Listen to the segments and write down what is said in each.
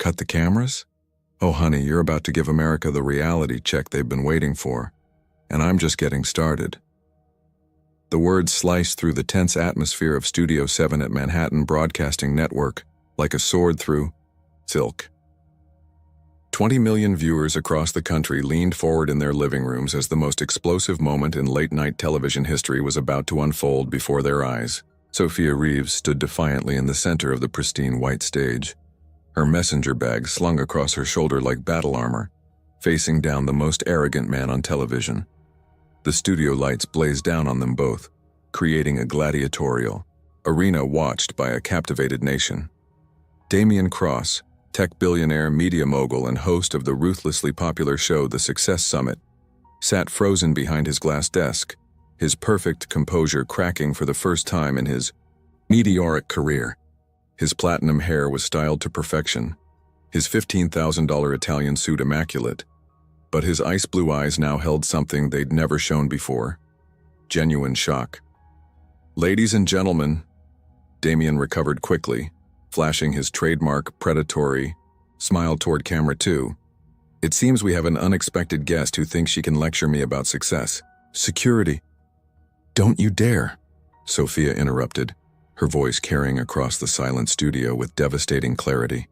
Cut the cameras? Oh honey, you're about to give America the reality check they've been waiting for, and I'm just getting started. The words sliced through the tense atmosphere of Studio 7 at Manhattan Broadcasting Network like a sword through silk. 20 million viewers across the country leaned forward in their living rooms as the most explosive moment in late-night television history was about to unfold before their eyes. Sophia Reeves stood defiantly in the center of the pristine white stage, her messenger bag slung across her shoulder like battle armor, facing down the most arrogant man on television. The studio lights blazed down on them both, creating a gladiatorial arena watched by a captivated nation. Damian Cross, tech billionaire, media mogul, and host of the ruthlessly popular show The Success Summit, sat frozen behind his glass desk, his perfect composure cracking for the first time in his meteoric career. His platinum hair was styled to perfection, his $15,000 Italian suit immaculate, but his ice blue eyes now held something they'd never shown before: genuine shock. "Ladies and gentlemen," Damian recovered quickly, flashing his trademark predatory smile toward camera 2. "It seems we have an unexpected guest who thinks she can lecture me about success." "Security." "Don't you dare," Sophia interrupted, her voice carrying across the silent studio with devastating clarity.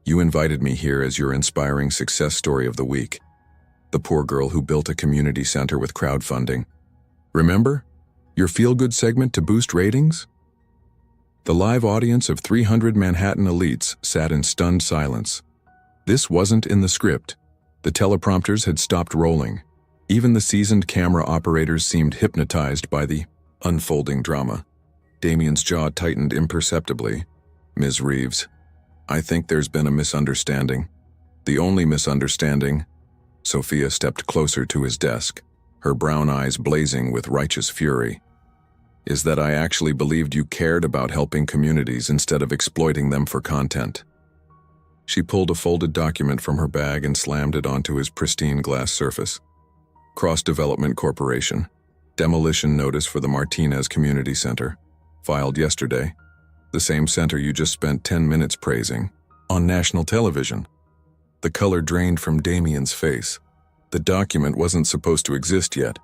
"You invited me here as your inspiring success story of the week. The poor girl who built a community center with crowdfunding. Remember? Your feel-good segment to boost ratings?" The live audience of 300 Manhattan elites sat in stunned silence. This wasn't in the script. The teleprompters had stopped rolling. Even the seasoned camera operators seemed hypnotized by the unfolding drama. Damian's jaw tightened imperceptibly. "Ms. Reeves, I think there's been a misunderstanding. The only misunderstanding." Sophia stepped closer to his desk, her brown eyes blazing with righteous fury. "Is that I actually believed you cared about helping communities instead of exploiting them for content." She pulled a folded document from her bag and slammed it onto his pristine glass surface. "Cross Development Corporation. Demolition notice for the Martinez Community Center. Filed yesterday. The same center you just spent 10 minutes praising. On national television." The color drained from Damian's face. The document wasn't supposed to exist yet.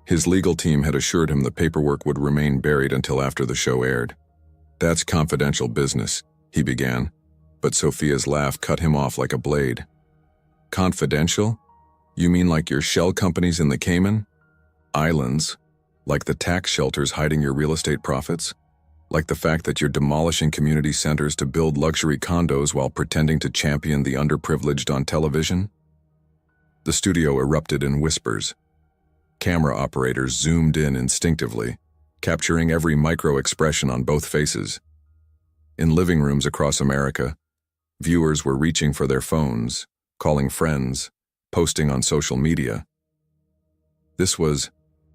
His legal team had assured him the paperwork would remain buried until after the show aired. "That's confidential business," he began, but Sophia's laugh cut him off like a blade. "Confidential? You mean like your shell companies in the Cayman Islands? Like the tax shelters hiding your real estate profits? Like the fact that you're demolishing community centers to build luxury condos while pretending to champion the underprivileged on television?" The studio erupted in whispers. Camera operators zoomed in instinctively, capturing every micro-expression on both faces. In living rooms across America, viewers were reaching for their phones, calling friends, posting on social media. This was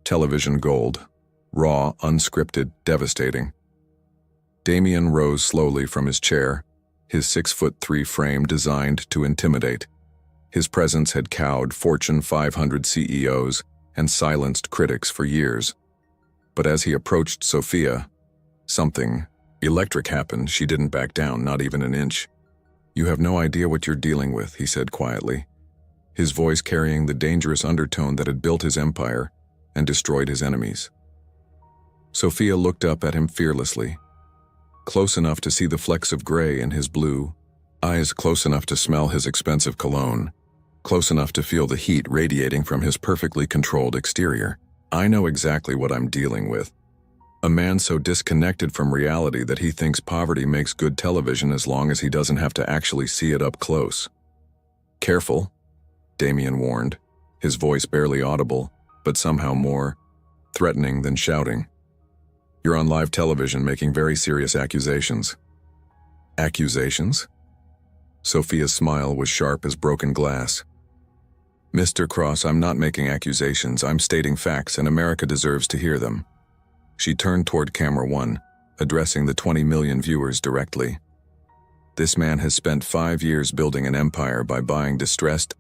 television gold, raw, unscripted, devastating. Damian rose slowly from his chair, his 6'3" frame designed to intimidate. His presence had cowed Fortune 500 CEOs and silenced critics for years. But as he approached Sophia, something electric happened. She didn't back down, not even an inch. "You have no idea what you're dealing with," he said quietly, his voice carrying the dangerous undertone that had built his empire and destroyed his enemies. Sophia looked up at him fearlessly, close enough to see the flecks of gray in his blue eyes, close enough to smell his expensive cologne, close enough to feel the heat radiating from his perfectly controlled exterior. "I know exactly what I'm dealing with. A man so disconnected from reality that he thinks poverty makes good television as long as he doesn't have to actually see it up close." "Careful," Damian warned, his voice barely audible, but somehow more threatening than shouting. "You're on live television making very serious accusations." "Accusations?" Sophia's smile was sharp as broken glass. "Mr. Cross, I'm not making accusations. I'm stating facts, and America deserves to hear them." She turned toward camera 1, addressing the 20 million viewers directly. "This man has spent 5 years building an empire by buying distressed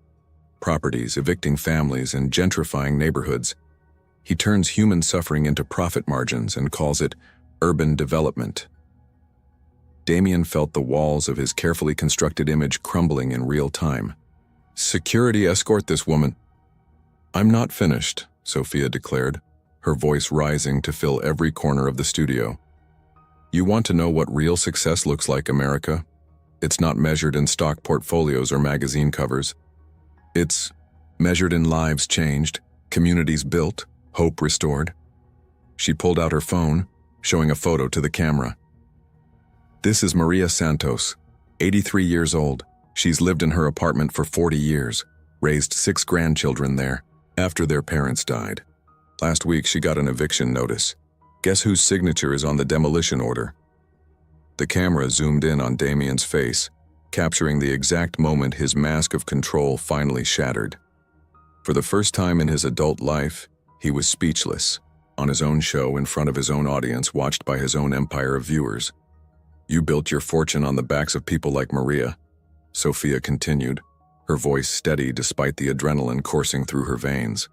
properties, evicting families, and gentrifying neighborhoods. He turns human suffering into profit margins and calls it urban development." Damien felt the walls of his carefully constructed image crumbling in real time. "Security, escort this woman." "I'm not finished," Sophia declared, her voice rising to fill every corner of the studio. "You want to know what real success looks like, America? It's not measured in stock portfolios or magazine covers. It's measured in lives changed, communities built, hope restored." She pulled out her phone, showing a photo to the camera. "This is Maria Santos, 83 years old. She's lived in her apartment for 40 years, raised 6 grandchildren there after their parents died. Last week she got an eviction notice. Guess whose signature is on the demolition order?" The camera zoomed in on Damien's face, capturing the exact moment his mask of control finally shattered. For the first time in his adult life, he was speechless, on his own show in front of his own audience watched by his own empire of viewers. "You built your fortune on the backs of people like Maria," Sophia continued, her voice steady despite the adrenaline coursing through her veins.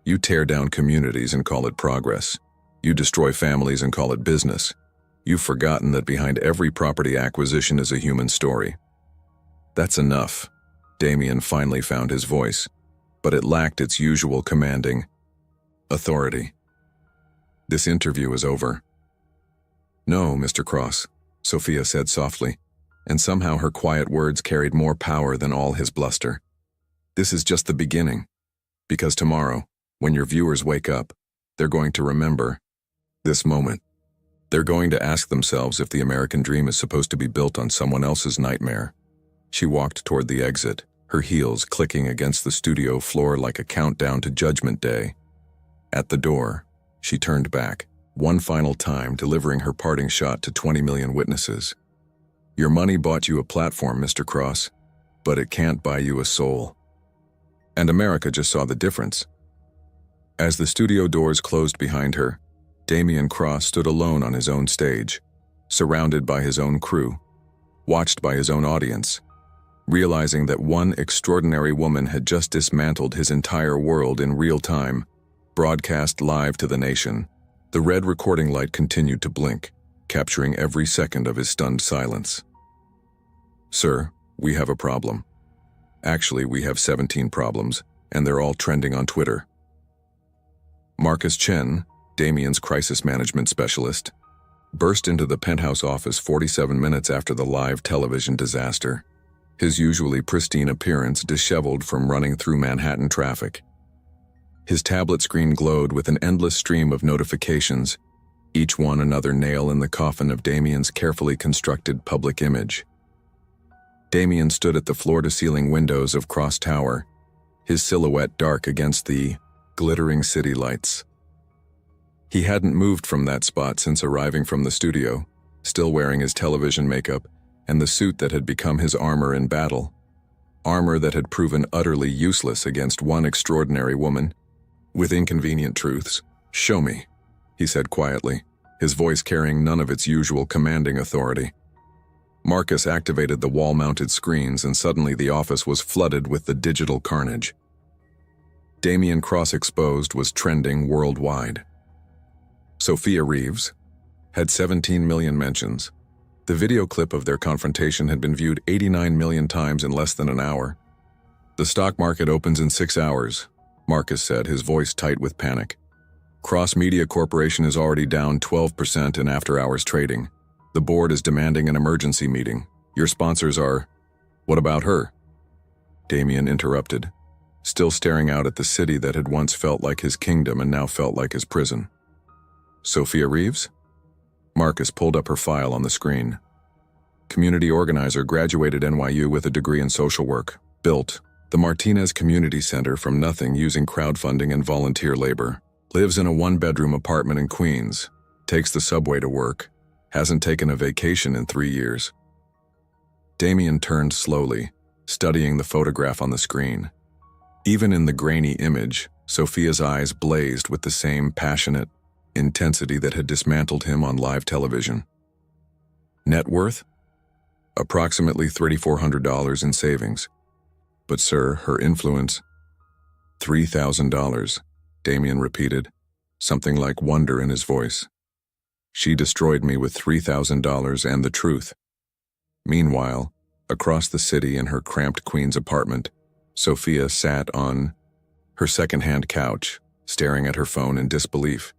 "You tear down communities and call it progress. You destroy families and call it business. You've forgotten that behind every property acquisition is a human story." "That's enough." Damien finally found his voice, but it lacked its usual commanding authority. "This interview is over." "No, Mr. Cross," Sophia said softly, and somehow her quiet words carried more power than all his bluster. "This is just the beginning. Because tomorrow, when your viewers wake up, they're going to remember this moment. They're going to ask themselves if the American dream is supposed to be built on someone else's nightmare." She walked toward the exit, her heels clicking against the studio floor like a countdown to Judgment Day. At the door, she turned back, one final time delivering her parting shot to 20 million witnesses. "Your money bought you a platform, Mr. Cross, but it can't buy you a soul." And America just saw the difference. As the studio doors closed behind her, Damien Cross stood alone on his own stage, surrounded by his own crew, watched by his own audience, realizing that one extraordinary woman had just dismantled his entire world in real time, broadcast live to the nation. The red recording light continued to blink, capturing every second of his stunned silence. "Sir, we have a problem. Actually, we have 17 problems, and they're all trending on Twitter." Marcus Chen, Damien's crisis management specialist, burst into the penthouse office 47 minutes after the live television disaster, his usually pristine appearance disheveled from running through Manhattan traffic. His tablet screen glowed with an endless stream of notifications, each one another nail in the coffin of Damien's carefully constructed public image. Damien stood at the floor-to-ceiling windows of Cross Tower, his silhouette dark against the glittering city lights. He hadn't moved from that spot since arriving from the studio, still wearing his television makeup and the suit that had become his armor in battle. Armor that had proven utterly useless against one extraordinary woman. With inconvenient truths. "Show me," he said quietly, his voice carrying none of its usual commanding authority. Marcus activated the wall-mounted screens, and suddenly the office was flooded with the digital carnage. Damien Cross Exposed was trending worldwide. Sophia Reeves had 17 million mentions. The video clip of their confrontation had been viewed 89 million times in less than an hour. "The stock market opens in 6 hours, Marcus said, his voice tight with panic. "Cross Media Corporation is already down 12% in after-hours trading. The board is demanding an emergency meeting. Your sponsors are..." "What about her?" Damien interrupted, still staring out at the city that had once felt like his kingdom and now felt like his prison. "Sophia Reeves?" Marcus pulled up her file on the screen. "Community organizer, graduated NYU with a degree in social work. Built the Martinez Community Center from nothing using crowdfunding and volunteer labor. Lives in a 1-bedroom apartment in Queens. Takes the subway to work. Hasn't taken a vacation in 3 years." Damien turned slowly, studying the photograph on the screen. Even in the grainy image, Sophia's eyes blazed with the same passionate intensity that had dismantled him on live television. "Net worth? Approximately $3,400 in savings. But sir, her influence..." $3,000, Damien repeated, something like wonder in his voice. She destroyed me with $3,000 and the truth. Meanwhile, across the city in her cramped Queens apartment, Sophia sat on her second-hand couch, staring at her phone in disbelief.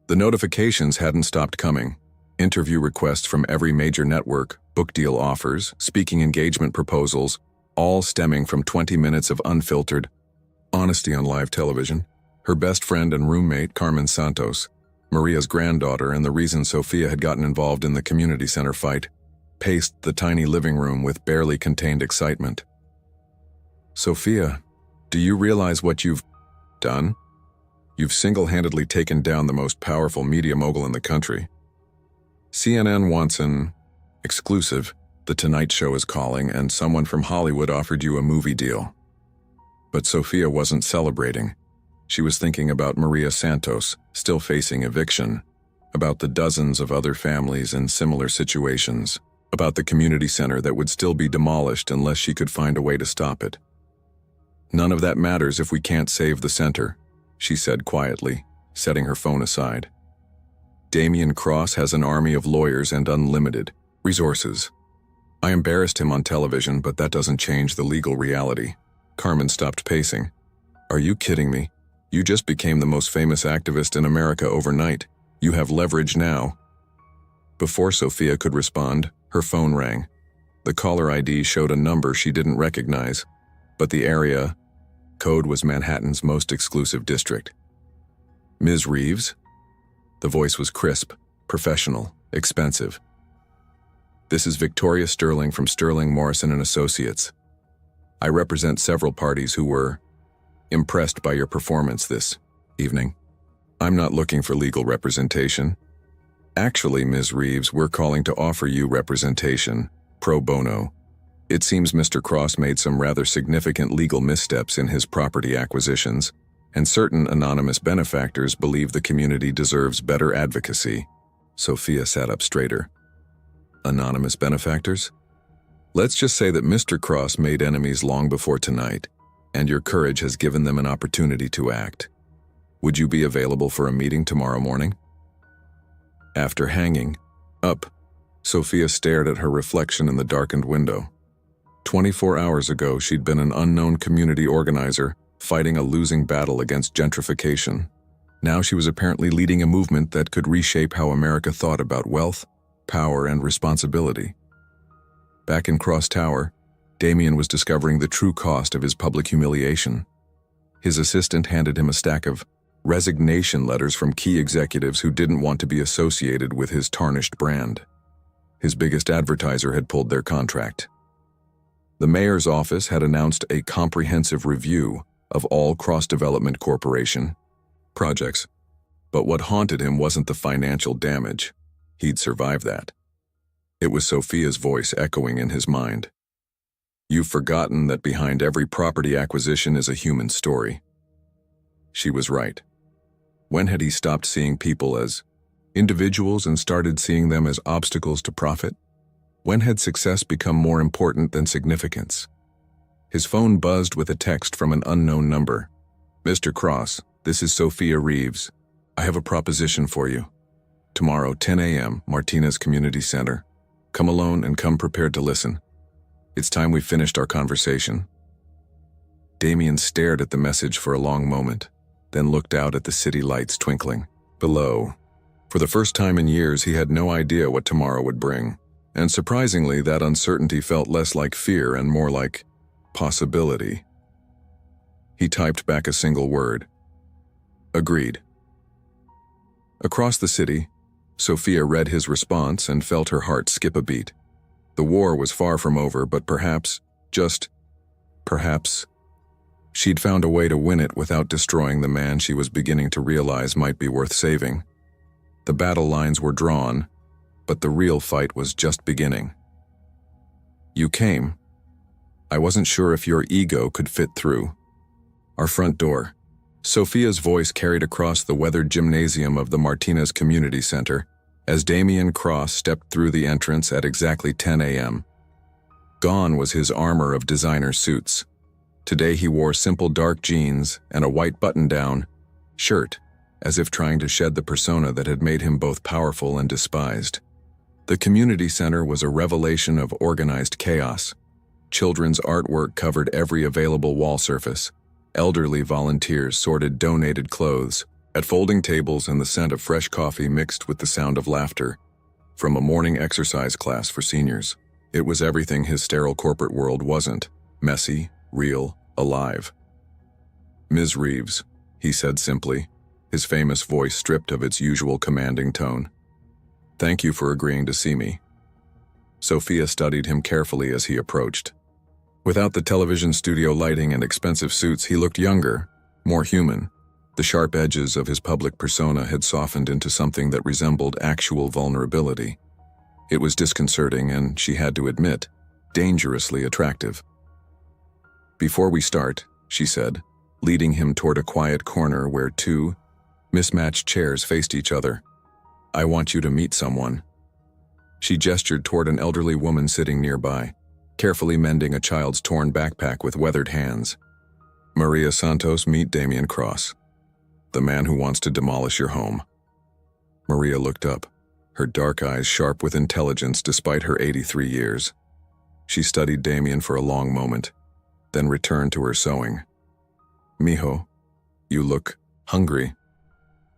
The notifications hadn't stopped coming. Interview requests from every major network, book deal offers, speaking engagement proposals, all stemming from 20 minutes of unfiltered honesty on live television. Her best friend and roommate, Carmen Santos, Maria's granddaughter and the reason Sophia had gotten involved in the community center fight, paced the tiny living room with barely contained excitement. Sophia, do you realize what you've done? You've single-handedly taken down the most powerful media mogul in the country. CNN wants an exclusive. The Tonight Show is calling, and someone from Hollywood offered you a movie deal. But Sophia wasn't celebrating. She was thinking about Maria Santos, still facing eviction, about the dozens of other families in similar situations, about the community center that would still be demolished unless she could find a way to stop it. None of that matters if we can't save the center, she said quietly, setting her phone aside. Damian Cross has an army of lawyers and unlimited resources. I embarrassed him on television, but that doesn't change the legal reality. Carmen stopped pacing. Are you kidding me? You just became the most famous activist in America overnight. You have leverage now. Before Sophia could respond, her phone rang. The caller ID showed a number she didn't recognize, but the area code was Manhattan's most exclusive district. Ms. Reeves? The voice was crisp, professional, expensive. This is Victoria Sterling from Sterling Morrison and Associates. I represent several parties who were impressed by your performance this evening. I'm not looking for legal representation. Actually, Ms. Reeves, we're calling to offer you representation, pro bono. It seems Mr. Cross made some rather significant legal missteps in his property acquisitions, and certain anonymous benefactors believe the community deserves better advocacy. Sophia sat up straighter. Anonymous benefactors? Let's just say that Mr. Cross made enemies long before tonight, and your courage has given them an opportunity to act. Would you be available for a meeting tomorrow morning? After hanging up, Sophia stared at her reflection in the darkened window. 24 hours ago, she'd been an unknown community organizer, fighting a losing battle against gentrification. Now she was apparently leading a movement that could reshape how America thought about wealth, power, and responsibility. Back in Cross Tower, Damian was discovering the true cost of his public humiliation. His assistant handed him a stack of resignation letters from key executives who didn't want to be associated with his tarnished brand. His biggest advertiser had pulled their contract. The mayor's office had announced a comprehensive review of all cross-development corporation projects, but what haunted him wasn't the financial damage. He'd survive that. It was Sophia's voice echoing in his mind. You've forgotten that behind every property acquisition is a human story. She was right. When had he stopped seeing people as individuals and started seeing them as obstacles to profit? When had success become more important than significance? His phone buzzed with a text from an unknown number. Mr. Cross, this is Sophia Reeves. I have a proposition for you. Tomorrow, 10 a.m., Martinez Community Center. Come alone and come prepared to listen. It's time we finished our conversation. Damian stared at the message for a long moment, then looked out at the city lights twinkling below. For the first time in years, he had no idea what tomorrow would bring. And surprisingly, that uncertainty felt less like fear and more like possibility. He typed back a single word. Agreed. Across the city, Sophia read his response and felt her heart skip a beat. The war was far from over, but perhaps, just perhaps, she'd found a way to win it without destroying the man she was beginning to realize might be worth saving. The battle lines were drawn, but the real fight was just beginning. You came. I wasn't sure if your ego could fit through. Our front door. Sophia's voice carried across the weathered gymnasium of the Martinez Community Center as Damian Cross stepped through the entrance at exactly 10 a.m. Gone was his armor of designer suits. Today he wore simple dark jeans and a white button-down shirt, as if trying to shed the persona that had made him both powerful and despised. The community center was a revelation of organized chaos. Children's artwork covered every available wall surface. Elderly volunteers sorted donated clothes at folding tables, and the scent of fresh coffee mixed with the sound of laughter from a morning exercise class for seniors. It was everything his sterile corporate world wasn't: messy, real, alive. "Ms. Reeves," he said simply, his famous voice stripped of its usual commanding tone. "Thank you for agreeing to see me." Sophia studied him carefully as he approached. Without the television studio lighting and expensive suits, he looked younger, more human. The sharp edges of his public persona had softened into something that resembled actual vulnerability. It was disconcerting and, she had to admit, dangerously attractive. "Before we start," she said, leading him toward a quiet corner where two mismatched chairs faced each other, "I want you to meet someone." She gestured toward an elderly woman sitting nearby, carefully mending a child's torn backpack with weathered hands. "Maria Santos, meet Damian Cross, the man who wants to demolish your home." Maria looked up, her dark eyes sharp with intelligence despite her 83 years. She studied Damian for a long moment, then returned to her sewing. "Mijo, you look hungry.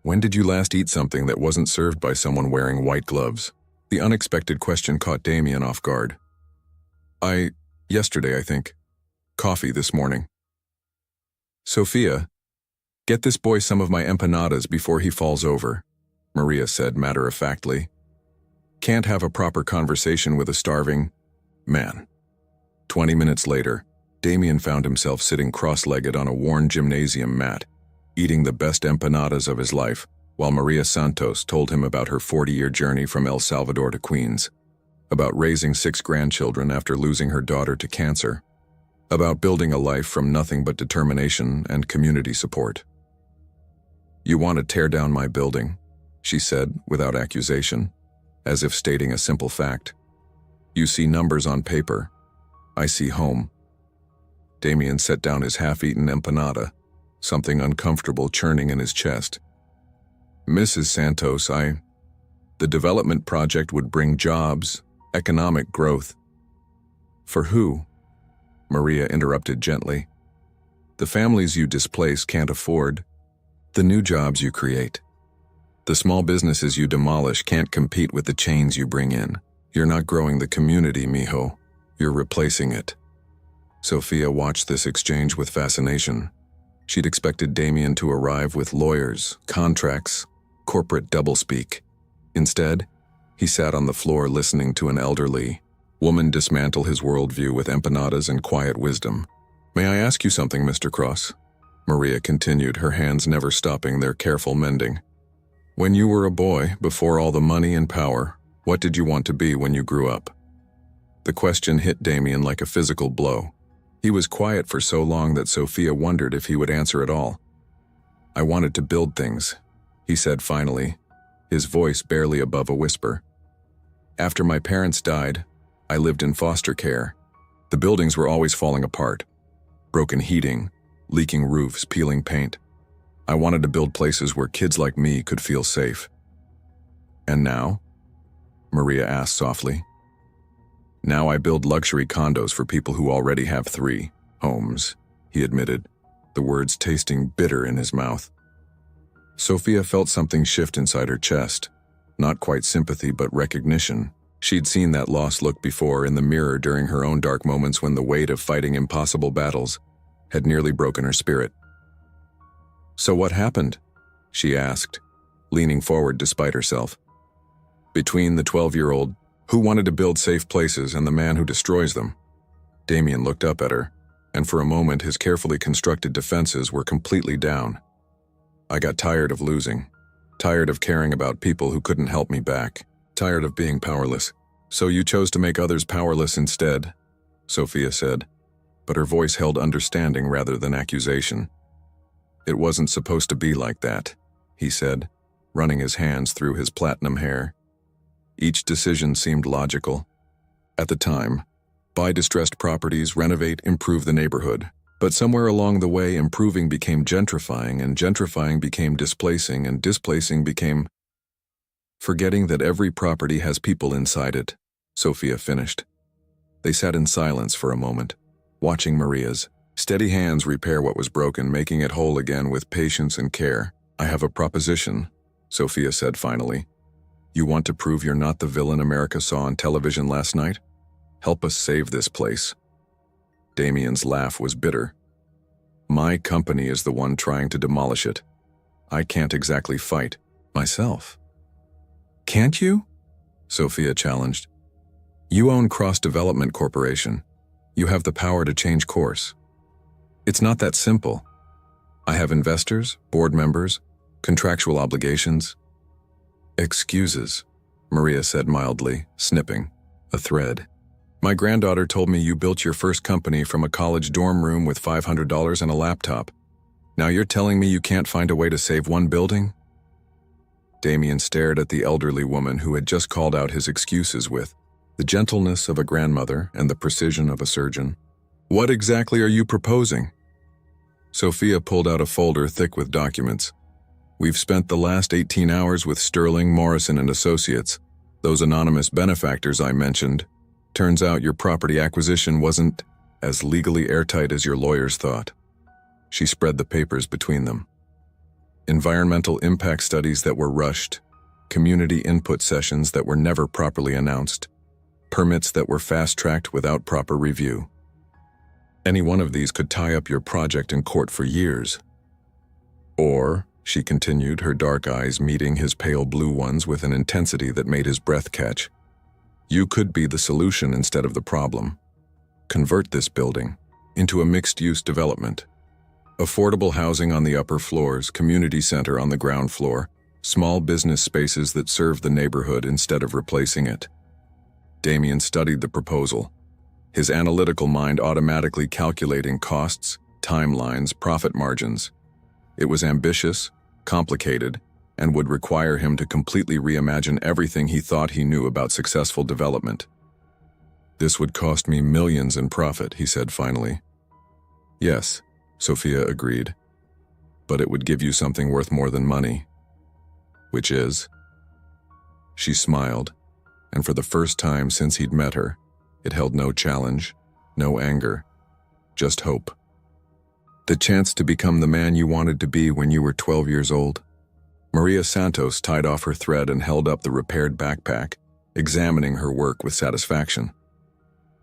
When did you last eat something that wasn't served by someone wearing white gloves?" The unexpected question caught Damian off guard. Yesterday, I think. Coffee this morning." "Sophia, get this boy some of my empanadas before he falls over," Maria said matter-of-factly. "Can't have a proper conversation with a starving man." 20 minutes later, Damian found himself sitting cross-legged on a worn gymnasium mat, eating the best empanadas of his life, while Maria Santos told him about her 40-year journey from El Salvador to Queens, about raising 6 grandchildren after losing her daughter to cancer, about building a life from nothing but determination and community support. "You want to tear down my building," she said without accusation, as if stating a simple fact. "You see numbers on paper. I see home." Damian set down his half-eaten empanada, something uncomfortable churning in his chest. "Mrs. Santos, the development project would bring jobs, economic growth." "For who?" Maria interrupted gently. "The families you displace can't afford the new jobs you create. The small businesses you demolish can't compete with the chains you bring in. You're not growing the community, mijo. You're replacing it." Sophia watched this exchange with fascination. She'd expected Damian to arrive with lawyers, contracts, corporate doublespeak. Instead, he sat on the floor listening to an elderly woman dismantle his worldview with empanadas and quiet wisdom. "May I ask you something, Mr. Cross?" Maria continued, her hands never stopping their careful mending. "When you were a boy, before all the money and power, what did you want to be when you grew up?" The question hit Damian like a physical blow. He was quiet for so long that Sophia wondered if he would answer at all. "I wanted to build things," he said finally, his voice barely above a whisper. "After my parents died, I lived in foster care. The buildings were always falling apart. Broken heating, leaking roofs, peeling paint. I wanted to build places where kids like me could feel safe." "And now?" Maria asked softly. "Now I build luxury condos for people who already have 3 homes," he admitted, the words tasting bitter in his mouth. Sophia felt something shift inside her chest. Not quite sympathy, but recognition. She'd seen that lost look before in the mirror during her own dark moments when the weight of fighting impossible battles had nearly broken her spirit. "So what happened?" she asked, leaning forward despite herself. "Between the 12-year-old who wanted to build safe places and the man who destroys them." Damian looked up at her, and for a moment his carefully constructed defenses were completely down. "I got tired of losing, tired of caring about people who couldn't help me back, tired of being powerless. So you chose to make others powerless instead," Sophia said, but her voice held understanding rather than accusation. "It wasn't supposed to be like that," he said, running his hands through his platinum hair. Each decision seemed logical. At the time, buy distressed properties, renovate, improve the neighborhood. But somewhere along the way, improving became gentrifying, and gentrifying became displacing, and displacing became forgetting that every property has people inside it, Sophia finished. They sat in silence for a moment, watching Maria's steady hands repair what was broken, making it whole again with patience and care. I have a proposition, Sophia said finally. You want to prove you're not the villain America saw on television last night? Help us save this place. Damien's laugh was bitter. My company is the one trying to demolish it. I can't exactly fight myself. Can't you? Sophia challenged. You own Cross Development Corporation. You have the power to change course. It's not that simple. I have investors, board members, contractual obligations. Excuses, Maria said mildly, snipping a thread. My granddaughter told me you built your first company from a college dorm room with $500 and a laptop. Now you're telling me you can't find a way to save one building? Damien stared at the elderly woman who had just called out his excuses with the gentleness of a grandmother and the precision of a surgeon. What exactly are you proposing? Sophia pulled out a folder thick with documents. We've spent the last 18 hours with Sterling, Morrison & Associates, those anonymous benefactors I mentioned. Turns out your property acquisition wasn't as legally airtight as your lawyers thought. She spread the papers between them. Environmental impact studies that were rushed, community input sessions that were never properly announced, permits that were fast-tracked without proper review. Any one of these could tie up your project in court for years. Or, she continued, her dark eyes meeting his pale blue ones with an intensity that made his breath catch, you could be the solution instead of the problem. Convert this building into a mixed-use development. Affordable housing on the upper floors, community center on the ground floor, small business spaces that serve the neighborhood instead of replacing it. Damien studied the proposal, his analytical mind automatically calculating costs, timelines, profit margins. It was ambitious, complicated, and would require him to completely reimagine everything he thought he knew about successful development. This would cost me millions in profit, he said finally. Yes, Sophia agreed, but it would give you something worth more than money. Which is? She smiled, and for the first time since he'd met her, it held no challenge, no anger, just hope. The chance to become the man you wanted to be when you were 12 years old. Maria Santos tied off her thread and held up the repaired backpack, examining her work with satisfaction.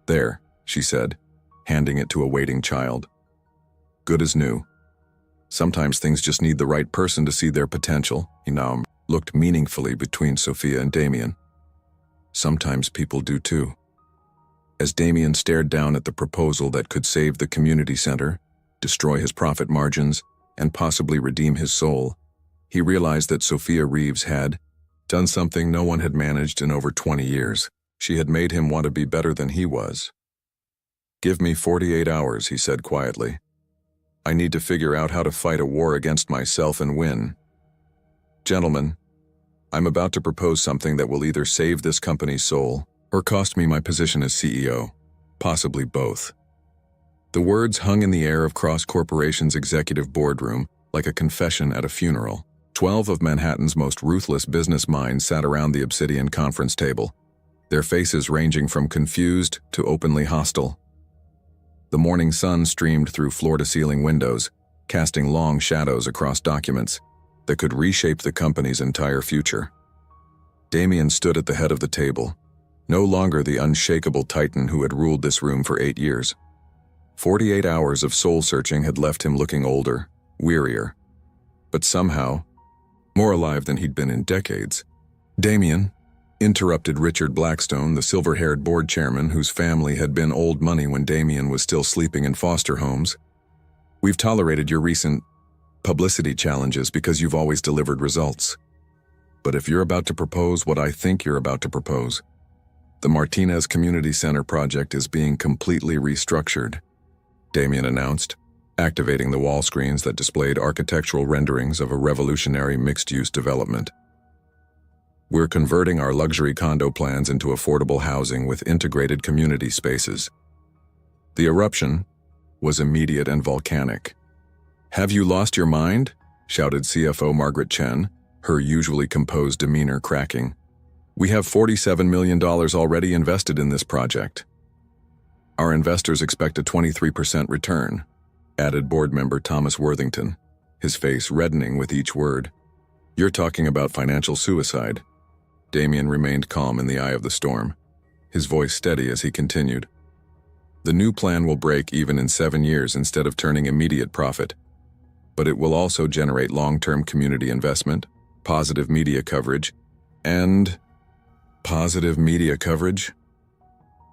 There, she said, handing it to a waiting child. Good as new. Sometimes things just need the right person to see their potential. He now looked meaningfully between Sophia and Damien. Sometimes people do too. As Damien stared down at the proposal that could save the community center, destroy his profit margins, and possibly redeem his soul, he realized that Sophia Reeves had done something no one had managed in over 20 years. She had made him want to be better than he was. Give me 48 hours, he said quietly. I need to figure out how to fight a war against myself and win. Gentlemen, I'm about to propose something that will either save this company's soul or cost me my position as CEO, possibly both. The words hung in the air of Cross Corporation's executive boardroom like a confession at a funeral. 12 of Manhattan's most ruthless business minds sat around the obsidian conference table, their faces ranging from confused to openly hostile. The morning sun streamed through floor-to-ceiling windows, casting long shadows across documents that could reshape the company's entire future. Damien stood at the head of the table, no longer the unshakable titan who had ruled this room for 8 years. 48 hours of soul-searching had left him looking older, wearier, but somehow more alive than he'd been in decades. Damien, interrupted Richard Blackstone, the silver-haired board chairman whose family had been old money when Damien was still sleeping in foster homes. We've tolerated your recent publicity challenges because you've always delivered results. But if you're about to propose what I think you're about to propose, the Martinez Community Center project is being completely restructured, Damien announced, activating the wall screens that displayed architectural renderings of a revolutionary mixed-use development. We're converting our luxury condo plans into affordable housing with integrated community spaces. The eruption was immediate and volcanic. "Have you lost your mind?" shouted CFO Margaret Chen, her usually composed demeanor cracking. "We have $47 million already invested in this project. Our investors expect a 23% return," added board member Thomas Worthington, his face reddening with each word. "You're talking about financial suicide." Damien remained calm in the eye of the storm, his voice steady as he continued. "The new plan will break even in 7 years instead of turning immediate profit. But it will also generate long-term community investment, positive media coverage, and..." "Positive media coverage?"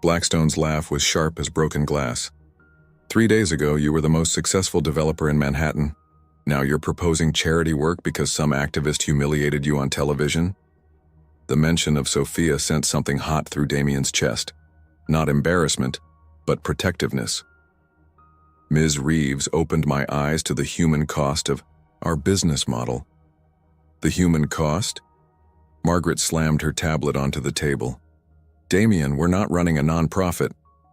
Blackstone's laugh was sharp as broken glass. 3 days ago, you were the most successful developer in Manhattan. Now you're proposing charity work because some activist humiliated you on television? The mention of Sophia sent something hot through Damien's chest. Not embarrassment, but protectiveness. Ms. Reeves opened my eyes to the human cost of our business model. The human cost? Margaret slammed her tablet onto the table. "Damien, we're not running a nonprofit.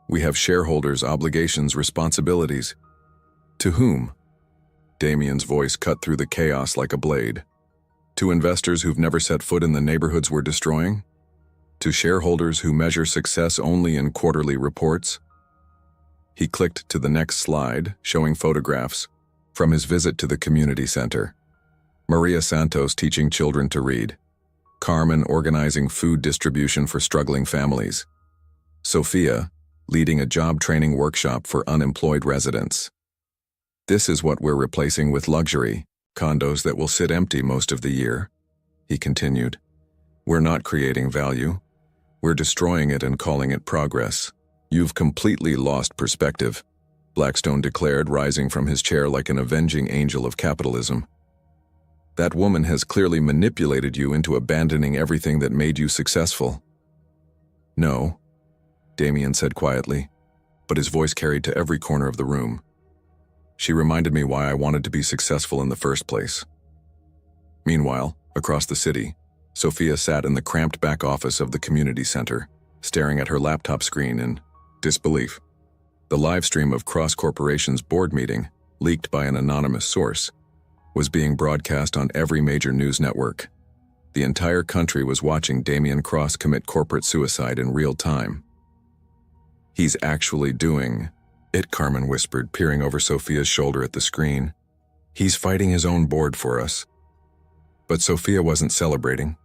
We have shareholders, obligations, responsibilities." "To whom?" Damien's voice cut through the chaos like a blade. "To investors who've never set foot in the neighborhoods we're destroying? To shareholders who measure success only in quarterly reports?" He clicked to the next slide, showing photographs from his visit to the community center. Maria Santos teaching children to read. Carmen organizing food distribution for struggling families. Sophia leading a job training workshop for unemployed residents. "This is what we're replacing with luxury, condos that will sit empty most of the year," he continued. "We're not creating value. We're destroying it and calling it progress." "You've completely lost perspective," Blackstone declared, rising from his chair like an avenging angel of capitalism. "That woman has clearly manipulated you into abandoning everything that made you successful." "No," Damien said quietly, but his voice carried to every corner of the room. "She reminded me why I wanted to be successful in the first place." Meanwhile, across the city, Sophia sat in the cramped back office of the community center, staring at her laptop screen in disbelief. The live stream of Cross Corporation's board meeting, leaked by an anonymous source, was being broadcast on every major news network. The entire country was watching Damien Cross commit corporate suicide in real time. "He's actually doing it," Carmen whispered, peering over Sophia's shoulder at the screen. "He's fighting his own board for us." But Sophia wasn't celebrating.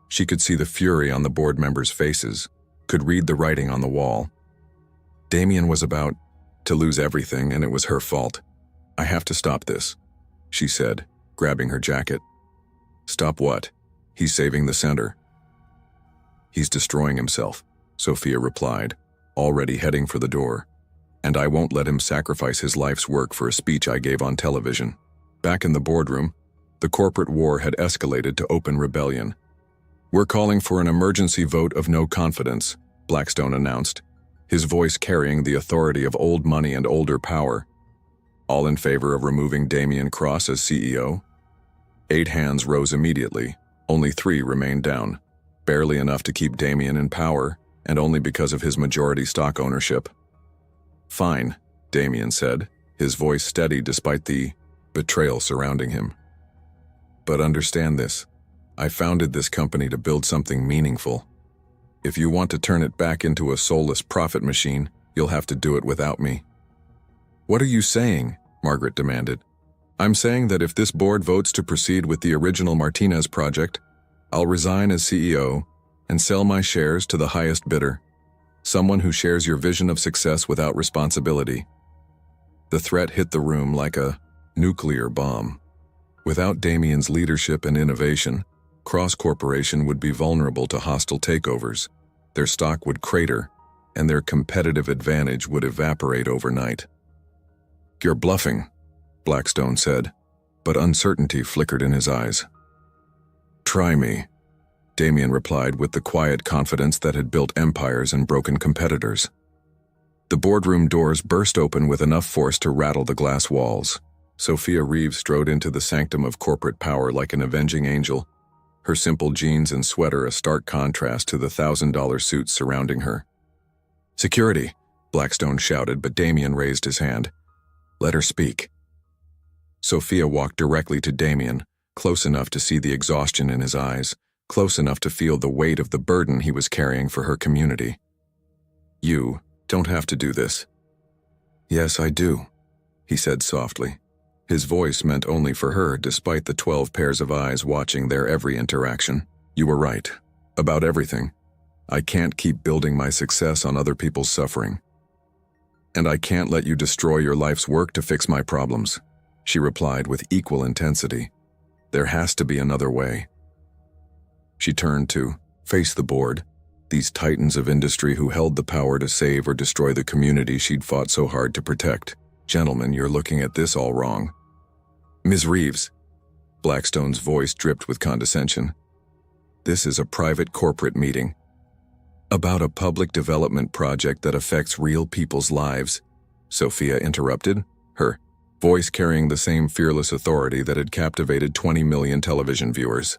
She could see the fury on the board members' faces, could read the writing on the wall. Damien was about to lose everything, and it was her fault. "I have to stop this," she said, grabbing her jacket. "Stop what?" "He's saving the center." "He's destroying himself," Sophia replied, already heading for the door. "And I won't let him sacrifice his life's work for a speech I gave on television." Back in the boardroom, the corporate war had escalated to open rebellion. "We're calling for an emergency vote of no confidence," Blackstone announced, his voice carrying the authority of old money and older power. "All in favor of removing Damien Cross as CEO?" 8 hands rose immediately. Only 3 remained down, barely enough to keep Damien in power, and only because of his majority stock ownership. "Fine," Damien said, his voice steady despite the betrayal surrounding him. "But understand this. I founded this company to build something meaningful. If you want to turn it back into a soulless profit machine, you'll have to do it without me." "What are you saying?" Margaret demanded. "I'm saying that if this board votes to proceed with the original Martinez project, I'll resign as CEO and sell my shares to the highest bidder, someone who shares your vision of success without responsibility." The threat hit the room like a nuclear bomb. Without Damien's leadership and innovation, Cross Corporation would be vulnerable to hostile takeovers, their stock would crater, and their competitive advantage would evaporate overnight. "You're bluffing," Blackstone said, but uncertainty flickered in his eyes. "Try me," Damien replied with the quiet confidence that had built empires and broken competitors. The boardroom doors burst open with enough force to rattle the glass walls. Sophia Reeves strode into the sanctum of corporate power like an avenging angel, her simple jeans and sweater a stark contrast to the $1,000 suits surrounding her. "Security," Blackstone shouted, but Damien raised his hand. Let her speak. Sophia walked directly to Damien, close enough to see the exhaustion in his eyes, close enough to feel the weight of the burden he was carrying for her community. You don't have to do this. Yes, I do, he said softly. His voice meant only for her despite the 12 pairs of eyes watching their every interaction. You were right. About everything. I can't keep building my success on other people's suffering. And I can't let you destroy your life's work to fix my problems, she replied with equal intensity. There has to be another way. She turned to face the board, these titans of industry who held the power to save or destroy the community she'd fought so hard to protect. Gentlemen, you're looking at this all wrong. Ms. Reeves, Blackstone's voice dripped with condescension. This is a private corporate meeting. About a public development project that affects real people's lives, Sophia interrupted, her voice carrying the same fearless authority that had captivated 20 million television viewers.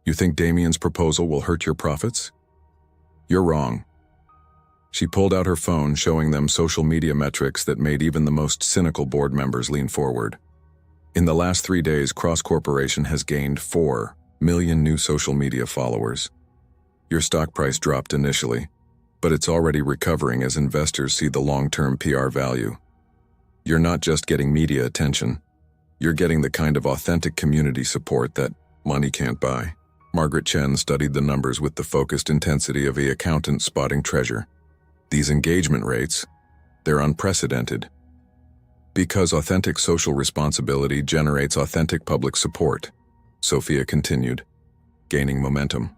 You think Damien's proposal will hurt your profits? You're wrong. She pulled out her phone, showing them social media metrics that made even the most cynical board members lean forward. In the last 3 days, Cross Corporation has gained 4 million new social media followers. Your stock price dropped initially, but it's already recovering as investors see the long-term PR value. You're not just getting media attention. You're getting the kind of authentic community support that money can't buy. Margaret Chen studied the numbers with the focused intensity of an accountant spotting treasure. These engagement rates, they're unprecedented. Because authentic social responsibility generates authentic public support, Sophia continued, gaining momentum.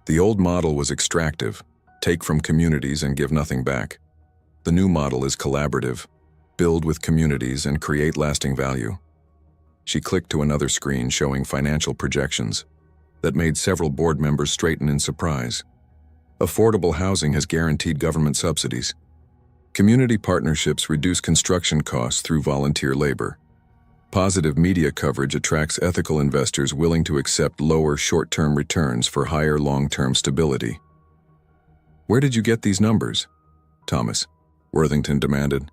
The old model was extractive, take from communities and give nothing back. The new model is collaborative, build with communities and create lasting value. She clicked to another screen showing financial projections that made several board members straighten in surprise. Affordable housing has guaranteed government subsidies. Community partnerships reduce construction costs through volunteer labor. Positive media coverage attracts ethical investors willing to accept lower short-term returns for higher long-term stability. Where did you get these numbers, Thomas? Worthington demanded.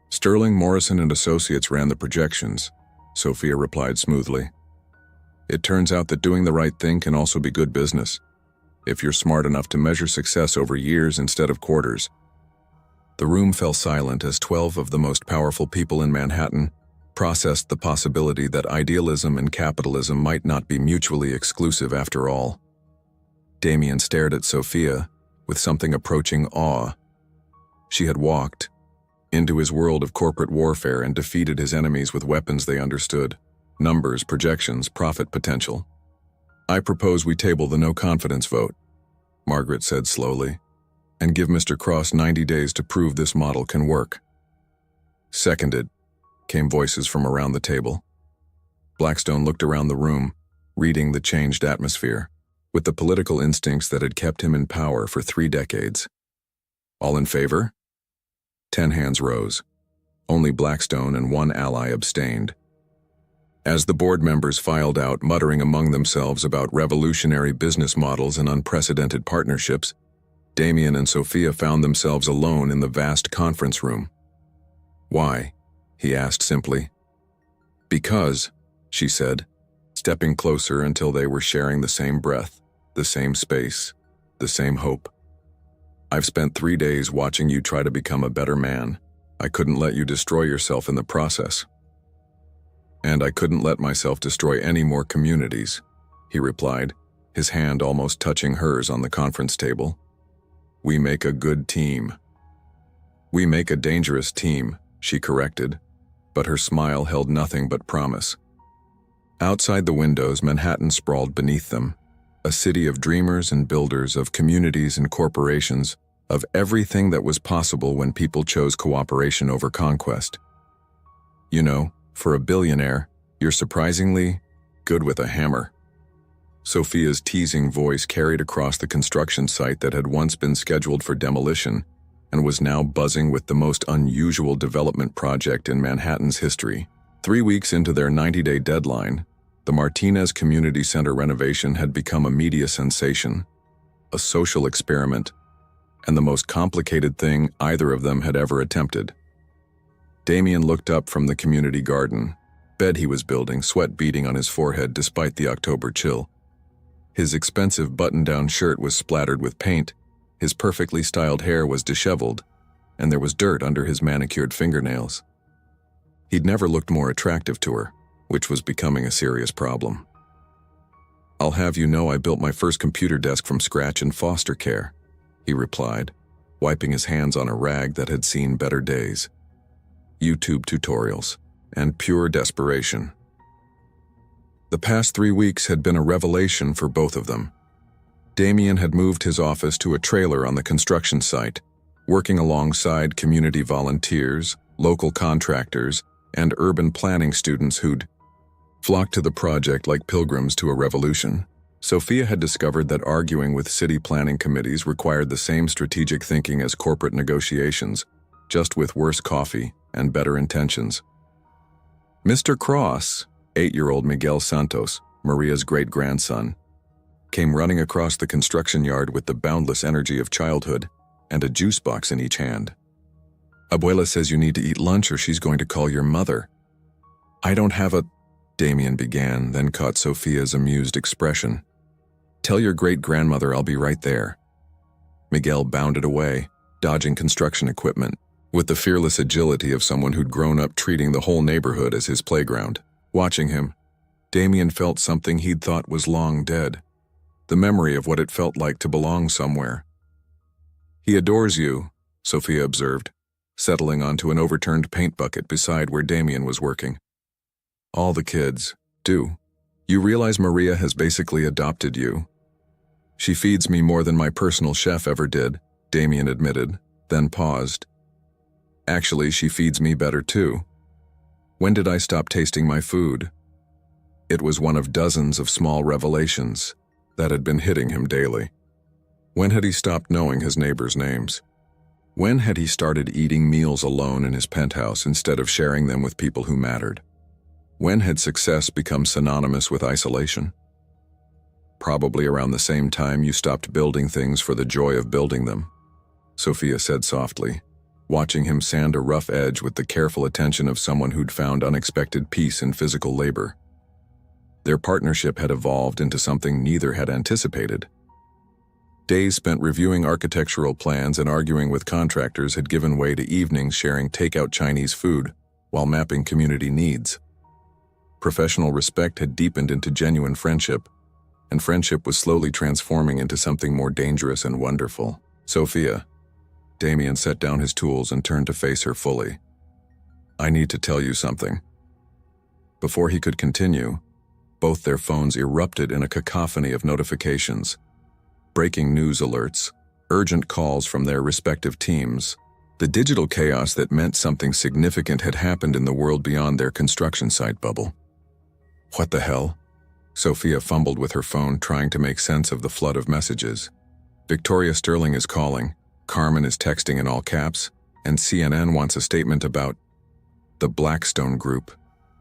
Sterling, Morrison and Associates ran the projections, Sophia replied smoothly. It turns out that doing the right thing can also be good business, if you're smart enough to measure success over years instead of quarters. The room fell silent as 12 of the most powerful people in Manhattan processed the possibility that idealism and capitalism might not be mutually exclusive after all. Damien stared at Sophia with something approaching awe. She had walked into his world of corporate warfare and defeated his enemies with weapons they understood: numbers, projections, profit potential. I propose we table the no-confidence vote, Margaret said slowly, and give Mr. Cross 90 days to prove this model can work. Seconded, came voices from around the table. Blackstone looked around the room, reading the changed atmosphere, with the political instincts that had kept him in power for 3 decades. All in favor? 10 hands rose. Only Blackstone and 1 ally abstained. As the board members filed out, muttering among themselves about revolutionary business models and unprecedented partnerships, Damien and Sophia found themselves alone in the vast conference room. Why? He asked simply. Because, she said, stepping closer until they were sharing the same breath, the same space, the same hope. I've spent 3 days watching you try to become a better man. I couldn't let you destroy yourself in the process. And I couldn't let myself destroy any more communities, he replied, his hand almost touching hers on the conference table. We make a good team. We make a dangerous team, she corrected, but her smile held nothing but promise. Outside the windows, Manhattan sprawled beneath them, a city of dreamers and builders, of communities and corporations, of everything that was possible when people chose cooperation over conquest. You know, for a billionaire, you're surprisingly good with a hammer. Sophia's teasing voice carried across the construction site that had once been scheduled for demolition and was now buzzing with the most unusual development project in Manhattan's history. 3 weeks into their 90-day deadline, the Martinez Community Center renovation had become a media sensation, a social experiment, and the most complicated thing either of them had ever attempted. Damien looked up from the community garden bed he was building, sweat beading on his forehead despite the October chill. His expensive button-down shirt was splattered with paint, his perfectly styled hair was disheveled, and there was dirt under his manicured fingernails. He'd never looked more attractive to her, which was becoming a serious problem. "I'll have you know I built my first computer desk from scratch in foster care," he replied, wiping his hands on a rag that had seen better days. YouTube tutorials and pure desperation. The past 3 weeks had been a revelation for both of them. Damien had moved his office to a trailer on the construction site, working alongside community volunteers, local contractors, and urban planning students who'd flocked to the project like pilgrims to a revolution. Sophia had discovered that arguing with city planning committees required the same strategic thinking as corporate negotiations, just with worse coffee and better intentions. Mr. Cross, 8-year-old Miguel Santos, Maria's great-grandson, came running across the construction yard with the boundless energy of childhood and a juice box in each hand. "Abuela says you need to eat lunch or she's going to call your mother." "I don't have a—" Damien began, then caught Sophia's amused expression. "Tell your great-grandmother I'll be right there." Miguel bounded away, dodging construction equipment, with the fearless agility of someone who'd grown up treating the whole neighborhood as his playground. Watching him, Damien felt something he'd thought was long dead, the memory of what it felt like to belong somewhere. "He adores you," Sophia observed, settling onto an overturned paint bucket beside where Damien was working. "All the kids do. You realize Maria has basically adopted you?" "She feeds me more than my personal chef ever did," Damien admitted, then paused. "Actually, she feeds me better too. When did I stop tasting my food?" It was one of dozens of small revelations that had been hitting him daily. When had he stopped knowing his neighbors' names? When had he started eating meals alone in his penthouse instead of sharing them with people who mattered? When had success become synonymous with isolation? "Probably around the same time you stopped building things for the joy of building them," Sophia said softly, watching him sand a rough edge with the careful attention of someone who'd found unexpected peace in physical labor. Their partnership had evolved into something neither had anticipated. Days spent reviewing architectural plans and arguing with contractors had given way to evenings sharing takeout Chinese food while mapping community needs. Professional respect had deepened into genuine friendship, and friendship was slowly transforming into something more dangerous and wonderful. "Sophia." Damien set down his tools and turned to face her fully. "I need to tell you something." Before he could continue, both their phones erupted in a cacophony of notifications. Breaking news alerts, urgent calls from their respective teams, the digital chaos that meant something significant had happened in the world beyond their construction site bubble. "What the hell?" Sophia fumbled with her phone, trying to make sense of the flood of messages. "Victoria Sterling is calling, Carmen is texting in all caps, and CNN wants a statement about—" "The Blackstone Group,"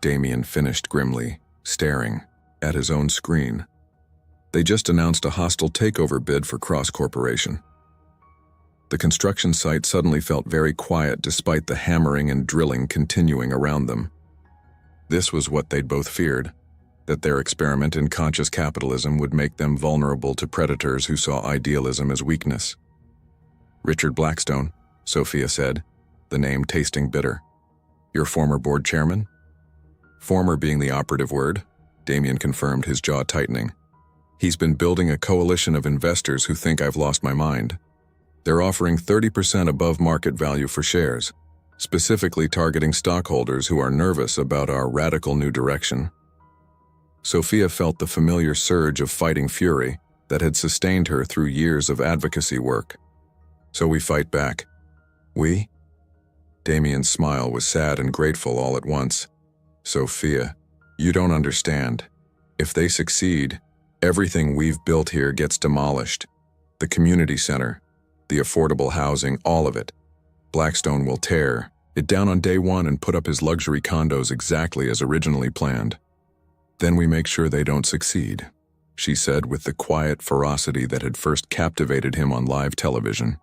Damien finished grimly, staring at his own screen. "They just announced a hostile takeover bid for Cross Corporation." The construction site suddenly felt very quiet despite the hammering and drilling continuing around them. This was what they'd both feared, that their experiment in conscious capitalism would make them vulnerable to predators who saw idealism as weakness. "Richard Blackstone," Sophia said, the name tasting bitter. "Your former board chairman?" "Former being the operative word," Damien confirmed, his jaw tightening. "He's been building a coalition of investors who think I've lost my mind. They're offering 30% above market value for shares, specifically targeting stockholders who are nervous about our radical new direction." Sophia felt the familiar surge of fighting fury that had sustained her through years of advocacy work. "So we fight back." "We?" Damien's smile was sad and grateful all at once. "Sophia, you don't understand. If they succeed, everything we've built here gets demolished. The community center, the affordable housing, all of it. Blackstone will tear it down on day one and put up his luxury condos exactly as originally planned. Then we make sure they don't succeed," she said with the quiet ferocity that had first captivated him on live television.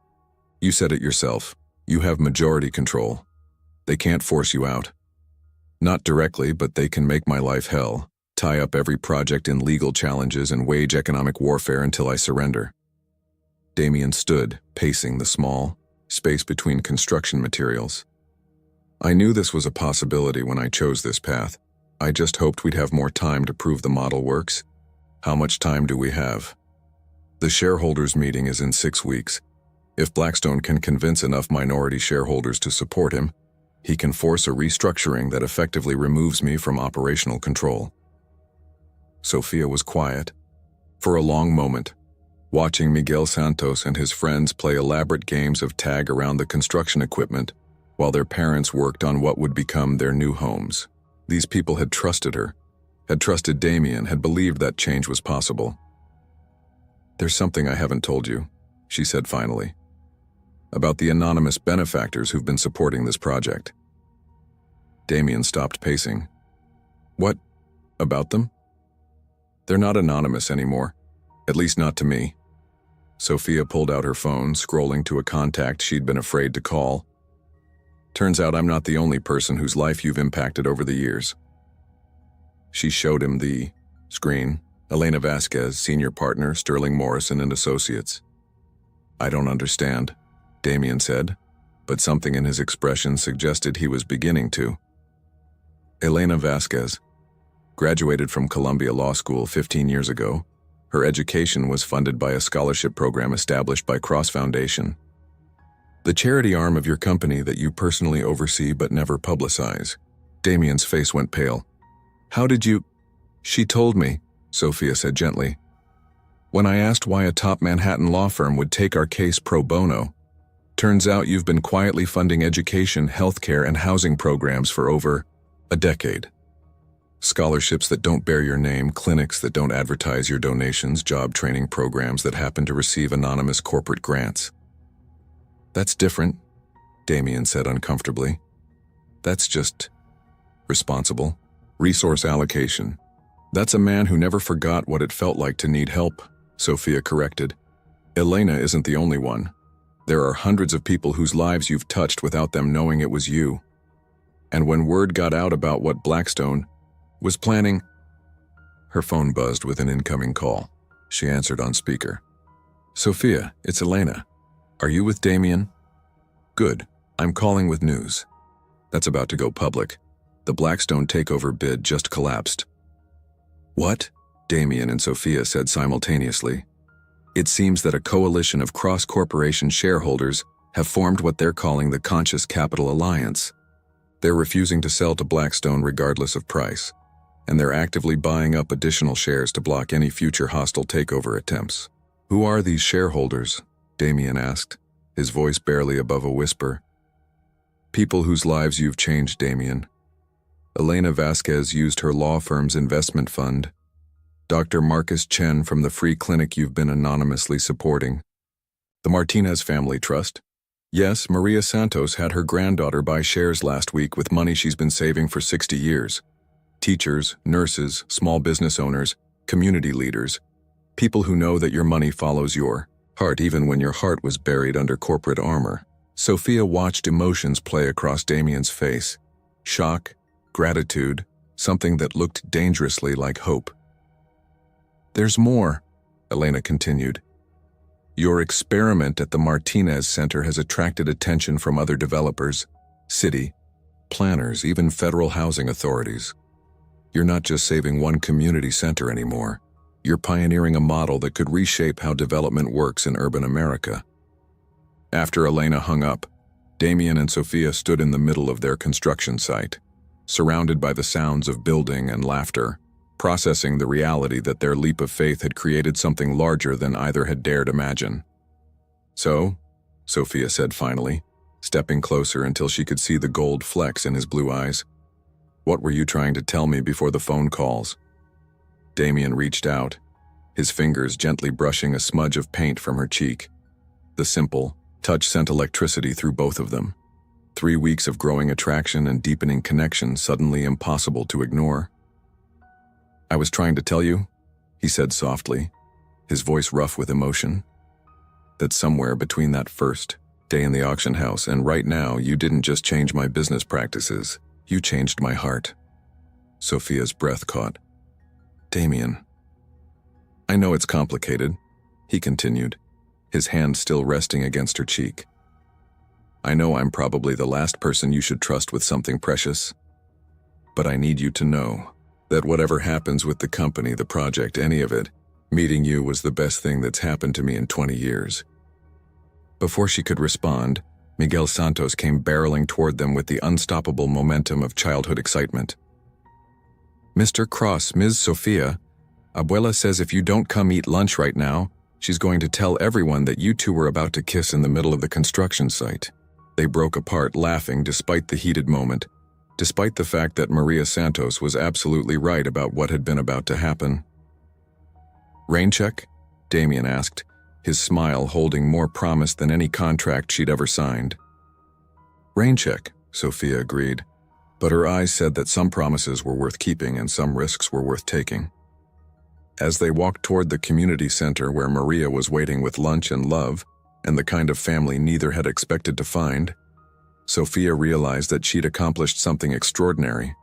"You said it yourself. You have majority control. They can't force you out. Not directly, but they can make my life hell, tie up every project in legal challenges and wage economic warfare until I surrender. Damien stood, pacing the small space between construction materials. I knew this was a possibility when I chose this path. I just hoped we'd have more time to prove the model works. How much time do we have? The shareholders' meeting is in 6 weeks. If Blackstone can convince enough minority shareholders to support him, he can force a restructuring that effectively removes me from operational control. Sophia was quiet. For a long moment, watching Miguel Santos and his friends play elaborate games of tag around the construction equipment while their parents worked on what would become their new homes. These people had trusted her, had trusted Damien, had believed that change was possible. "There's something I haven't told you," she said finally, "about the anonymous benefactors who've been supporting this project." Damien stopped pacing. "What about them?" "They're not anonymous anymore, at least not to me." Sophia pulled out her phone, scrolling to a contact she'd been afraid to call. "Turns out I'm not the only person whose life you've impacted over the years." She showed him the screen. Elena Vasquez, senior partner, Sterling Morrison and Associates. "I don't understand," Damien said, but something in his expression suggested he was beginning to. Elena Vasquez graduated from Columbia Law School 15 years ago. Her education was funded by a scholarship program established by Cross Foundation, the charity arm of your company that you personally oversee but never publicize. Damien's face went pale. "How did you—" "She told me," Sophia said gently. "When I asked why a top Manhattan law firm would take our case pro bono, turns out you've been quietly funding education, healthcare, and housing programs for over a decade. Scholarships that don't bear your name, clinics that don't advertise your donations, job training programs that happen to receive anonymous corporate grants." "That's different," Damien said uncomfortably. "That's just responsible. Resource allocation. That's a man who never forgot what it felt like to need help," Sophia corrected. "Elena isn't the only one. There are hundreds of people whose lives you've touched without them knowing it was you. And when word got out about what Blackstone was planning..." Her phone buzzed with an incoming call. She answered on speaker. "Sophia, it's Elena. Are you with Damien?" "Good. I'm calling with news. That's about to go public. The Blackstone takeover bid just collapsed." "What?" Damien and Sophia said simultaneously. "It seems that a coalition of cross-corporation shareholders have formed what they're calling the Conscious Capital Alliance. They're refusing to sell to Blackstone regardless of price, and they're actively buying up additional shares to block any future hostile takeover attempts." "Who are these shareholders?" Damien asked, his voice barely above a whisper. "People whose lives you've changed, Damien. Elena Vasquez used her law firm's investment fund. Dr. Marcus Chen from the free clinic you've been anonymously supporting. The Martinez Family Trust. Yes, Maria Santos had her granddaughter buy shares last week with money she's been saving for 60 years. Teachers, nurses, small business owners, community leaders. People who know that your money follows your heart even when your heart was buried under corporate armor." Sophia watched emotions play across Damien's face. Shock, gratitude, something that looked dangerously like hope. "There's more," Elena continued. "Your experiment at the Martinez Center has attracted attention from other developers, city, planners, even federal housing authorities. You're not just saving one community center anymore. You're pioneering a model that could reshape how development works in urban America." After Elena hung up, Damien and Sophia stood in the middle of their construction site, surrounded by the sounds of building and laughter, processing the reality that their leap of faith had created something larger than either had dared imagine. "So," Sophia said finally, stepping closer until she could see the gold flecks in his blue eyes, "what were you trying to tell me before the phone calls?" Damien reached out, his fingers gently brushing a smudge of paint from her cheek. The simple touch sent electricity through both of them. 3 weeks of growing attraction and deepening connection suddenly impossible to ignore. "I was trying to tell you," he said softly, his voice rough with emotion, "that somewhere between that first day in the auction house, and right now you didn't just change my business practices, you changed my heart. Sophia's breath caught. Damien. I know it's complicated, he continued, his hand still resting against her cheek. I know I'm probably the last person you should trust with something precious. But I need you to know that whatever happens with the company, the project, any of it, meeting you was the best thing that's happened to me in 20 years. Before she could respond, Miguel Santos came barreling toward them with the unstoppable momentum of childhood excitement. Mr. Cross, Ms. Sophia, Abuela says if you don't come eat lunch right now, she's going to tell everyone that you two were about to kiss in the middle of the construction site. They broke apart, laughing despite the heated moment, despite the fact that Maria Santos was absolutely right about what had been about to happen. Rain check? Damien asked, his smile holding more promise than any contract she'd ever signed. Rain check, Sophia agreed, but her eyes said that some promises were worth keeping and some risks were worth taking. As they walked toward the community center where Maria was waiting with lunch and love, and the kind of family neither had expected to find, Sophia realized that she'd accomplished something extraordinary.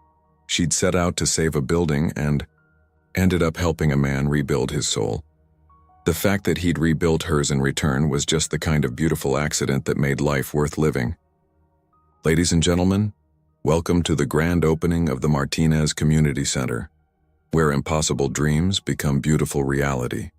She'd set out to save a building and ended up helping a man rebuild his soul. The fact that he'd rebuilt hers in return was just the kind of beautiful accident that made life worth living. Ladies and gentlemen, welcome to the grand opening of the Martinez Community Center, where impossible dreams become beautiful reality.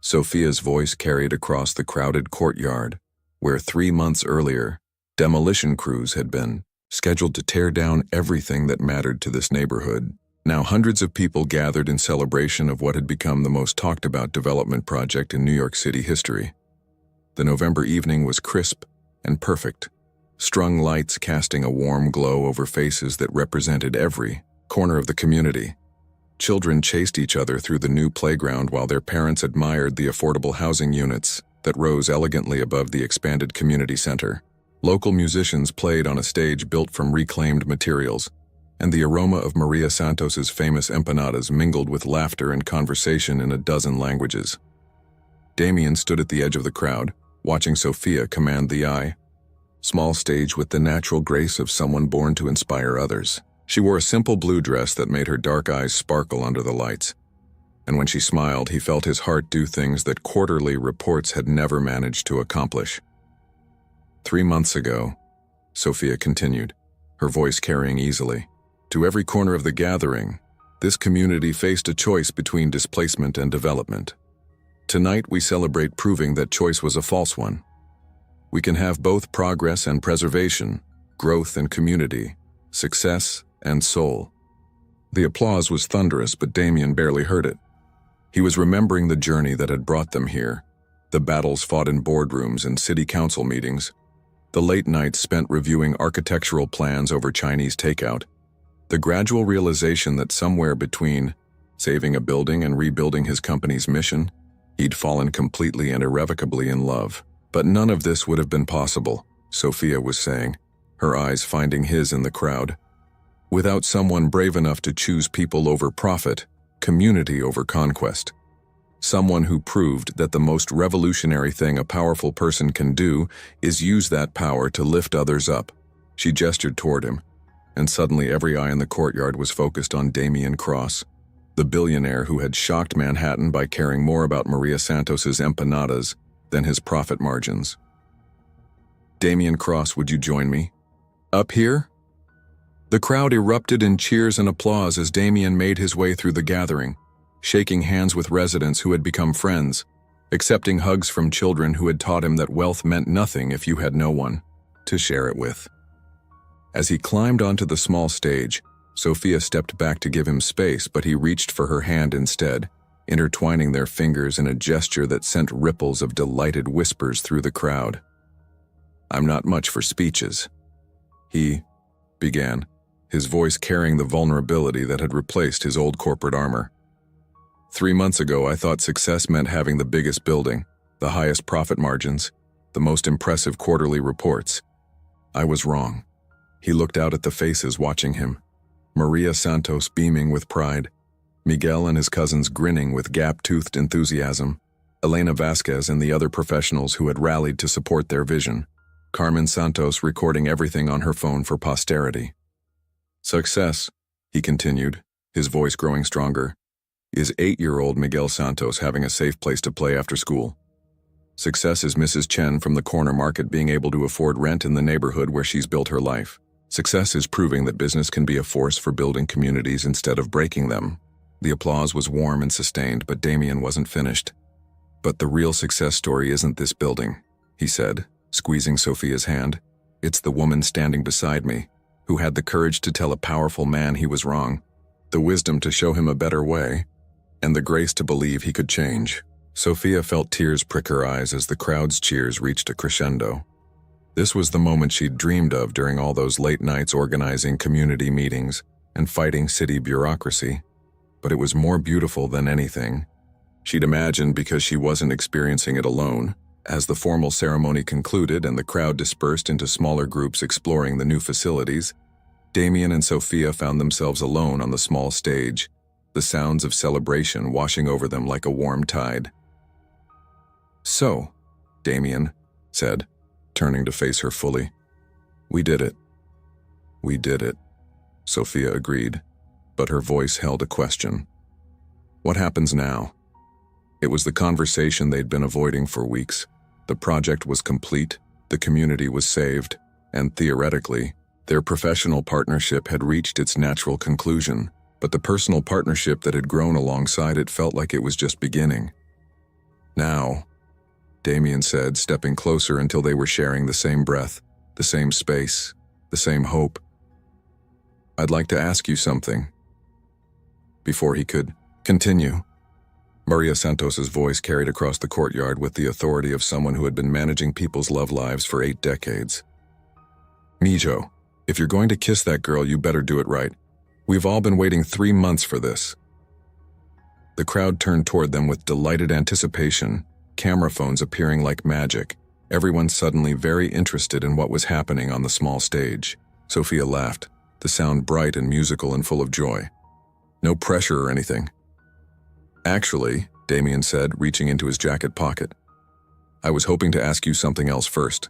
Sophia's voice carried across the crowded courtyard, where 3 months earlier, demolition crews had been scheduled to tear down everything that mattered to this neighborhood. Now hundreds of people gathered in celebration of what had become the most talked about development project in New York City history. The November evening was crisp and perfect, strung lights casting a warm glow over faces that represented every corner of the community. Children chased each other through the new playground while their parents admired the affordable housing units that rose elegantly above the expanded community center. Local musicians played on a stage built from reclaimed materials, and the aroma of Maria Santos's famous empanadas mingled with laughter and conversation in a dozen languages. Damien stood at the edge of the crowd, watching Sophia command the eye. Small stage with the natural grace of someone born to inspire others. She wore a simple blue dress that made her dark eyes sparkle under the lights. And when she smiled, he felt his heart do things that quarterly reports had never managed to accomplish. 3 months ago, Sophia continued, her voice carrying easily, to every corner of the gathering, this community faced a choice between displacement and development. Tonight we celebrate proving that choice was a false one. We can have both progress and preservation, growth and community, success and soul. The applause was thunderous, but Damien barely heard it. He was remembering the journey that had brought them here, the battles fought in boardrooms and city council meetings, the late nights spent reviewing architectural plans over Chinese takeout, the gradual realization that somewhere between saving a building and rebuilding his company's mission, he'd fallen completely and irrevocably in love. But none of this would have been possible, Sophia was saying, her eyes finding his in the crowd, without someone brave enough to choose people over profit, community over conquest. Someone who proved that the most revolutionary thing a powerful person can do is use that power to lift others up. She gestured toward him, and suddenly every eye in the courtyard was focused on Damien Cross, the billionaire who had shocked Manhattan by caring more about Maria Santos's empanadas than his profit margins. Damien Cross, would you join me? Up here? The crowd erupted in cheers and applause as Damien made his way through the gathering, shaking hands with residents who had become friends, accepting hugs from children who had taught him that wealth meant nothing if you had no one to share it with. As he climbed onto the small stage, Sophia stepped back to give him space, but he reached for her hand instead, intertwining their fingers in a gesture that sent ripples of delighted whispers through the crowd. I'm not much for speeches, he began, his voice carrying the vulnerability that had replaced his old corporate armor. 3 months ago, I thought success meant having the biggest building, the highest profit margins, the most impressive quarterly reports. I was wrong. He looked out at the faces watching him, Maria Santos beaming with pride, Miguel and his cousins grinning with gap-toothed enthusiasm, Elena Vasquez and the other professionals who had rallied to support their vision. Carmen Santos recording everything on her phone for posterity. Success, he continued, his voice growing stronger, is 8-year-old Miguel Santos having a safe place to play after school. Success is Mrs. Chen from the corner market being able to afford rent in the neighborhood where she's built her life. Success is proving that business can be a force for building communities instead of breaking them. The applause was warm and sustained, but Damien wasn't finished. But the real success story isn't this building, he said, squeezing Sophia's hand. It's the woman standing beside me, who had the courage to tell a powerful man he was wrong, the wisdom to show him a better way, and the grace to believe he could change. Sophia felt tears prick her eyes as the crowd's cheers reached a crescendo. This was the moment she'd dreamed of during all those late nights organizing community meetings and fighting city bureaucracy. But it was more beautiful than anything she'd imagined because she wasn't experiencing it alone. As the formal ceremony concluded and the crowd dispersed into smaller groups exploring the new facilities, Damien and Sophia found themselves alone on the small stage, the sounds of celebration washing over them like a warm tide. "So," Damien said, turning to face her fully. "We did it." "We did it," Sophia agreed, but her voice held a question. "What happens now?" It was the conversation they'd been avoiding for weeks. The project was complete, the community was saved, and theoretically, their professional partnership had reached its natural conclusion, but the personal partnership that had grown alongside it felt like it was just beginning. "Now," Damien said, stepping closer until they were sharing the same breath, the same space, the same hope. "I'd like to ask you something." Before he could continue, Maria Santos's voice carried across the courtyard with the authority of someone who had been managing people's love lives for 8 decades. "Mijo, if you're going to kiss that girl, you better do it right. We've all been waiting 3 months for this." The crowd turned toward them with delighted anticipation, camera phones appearing like magic, everyone suddenly very interested in what was happening on the small stage. Sophia laughed, the sound bright and musical and full of joy. "No pressure or anything." "Actually," Damien said, reaching into his jacket pocket, "I was hoping to ask you something else first."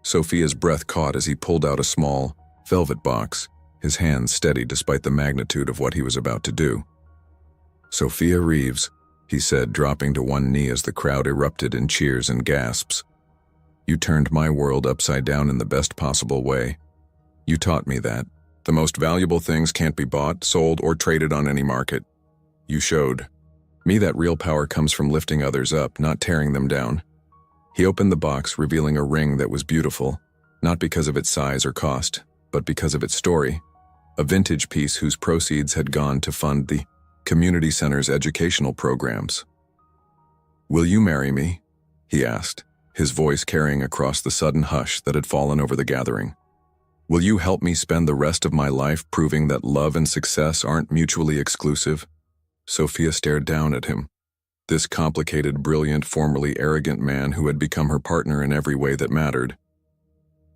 Sophia's breath caught as he pulled out a small, velvet box, his hands steady despite the magnitude of what he was about to do. "Sophia Reeves," he said, dropping to one knee as the crowd erupted in cheers and gasps. "You turned my world upside down in the best possible way. You taught me that the most valuable things can't be bought, sold, or traded on any market. You showed me that real power comes from lifting others up, not tearing them down." He opened the box, revealing a ring that was beautiful, not because of its size or cost, but because of its story. A vintage piece whose proceeds had gone to fund the community center's educational programs. "Will you marry me?" he asked, his voice carrying across the sudden hush that had fallen over the gathering. "Will you help me spend the rest of my life proving that love and success aren't mutually exclusive?" Sophia stared down at him, this complicated, brilliant, formerly arrogant man who had become her partner in every way that mattered.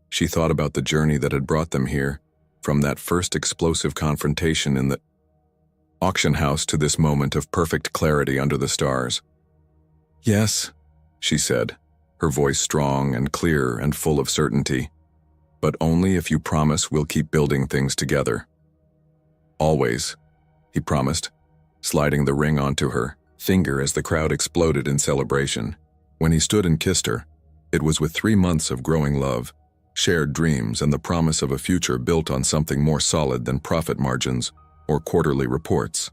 She thought about the journey that had brought them here, from that first explosive confrontation in the auction house to this moment of perfect clarity under the stars. "Yes," she said, her voice strong and clear and full of certainty. "But only if you promise we'll keep building things together." "Always," he promised, sliding the ring onto her finger as the crowd exploded in celebration. When he stood and kissed her, it was with 3 months of growing love, shared dreams, and the promise of a future built on something more solid than profit margins or quarterly reports.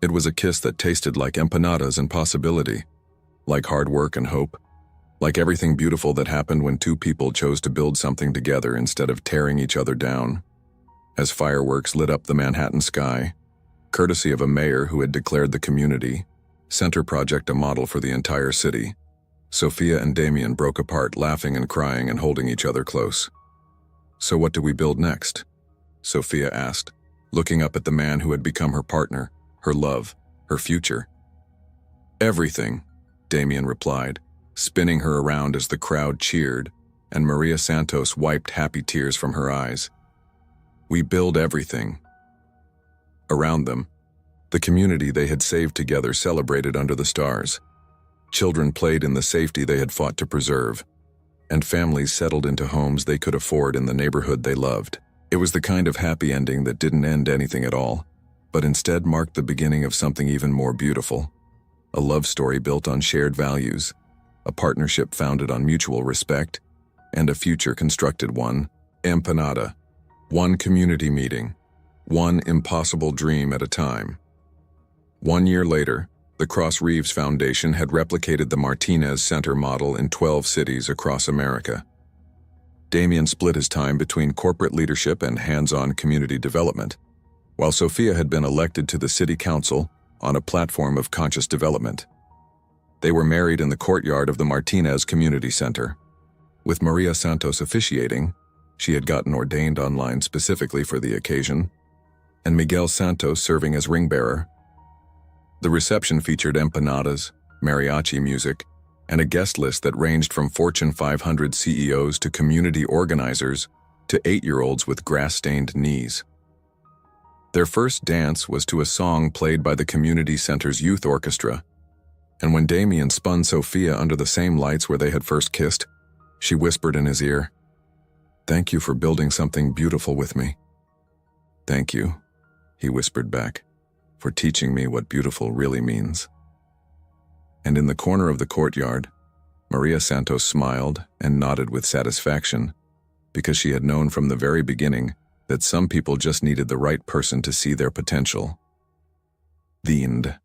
It was a kiss that tasted like empanadas and possibility, like hard work and hope, like everything beautiful that happened when 2 people chose to build something together instead of tearing each other down. As fireworks lit up the Manhattan sky, courtesy of a mayor who had declared the community center project a model for the entire city, Sophia and Damien broke apart, laughing and crying and holding each other close. "So what do we build next?" Sophia asked, looking up at the man who had become her partner, her love, her future. "Everything," Damien replied, spinning her around as the crowd cheered, and Maria Santos wiped happy tears from her eyes. "We build everything." Around them, the community they had saved together celebrated under the stars. Children played in the safety they had fought to preserve, and families settled into homes they could afford in the neighborhood they loved. It was the kind of happy ending that didn't end anything at all, but instead marked the beginning of something even more beautiful. A love story built on shared values, a partnership founded on mutual respect, and a future constructed one empanada. One community meeting, one impossible dream at a time. 1 year later, the Cross Reeves Foundation had replicated the Martinez Center model in 12 cities across America. Damien split his time between corporate leadership and hands-on community development, while Sophia had been elected to the city council on a platform of conscious development. They were married in the courtyard of the Martinez Community Center. With Maria Santos officiating, she had gotten ordained online specifically for the occasion, and Miguel Santos serving as ring bearer. The reception featured empanadas, mariachi music, and a guest list that ranged from Fortune 500 CEOs to community organizers to 8-year-olds with grass-stained knees. Their first dance was to a song played by the community center's youth orchestra, and when Damien spun Sophia under the same lights where they had first kissed, she whispered in his ear, "Thank you for building something beautiful with me." "Thank you," he whispered back, "for teaching me what beautiful really means." And in the corner of the courtyard, Maria Santos smiled and nodded with satisfaction, because she had known from the very beginning that some people just needed the right person to see their potential. The end.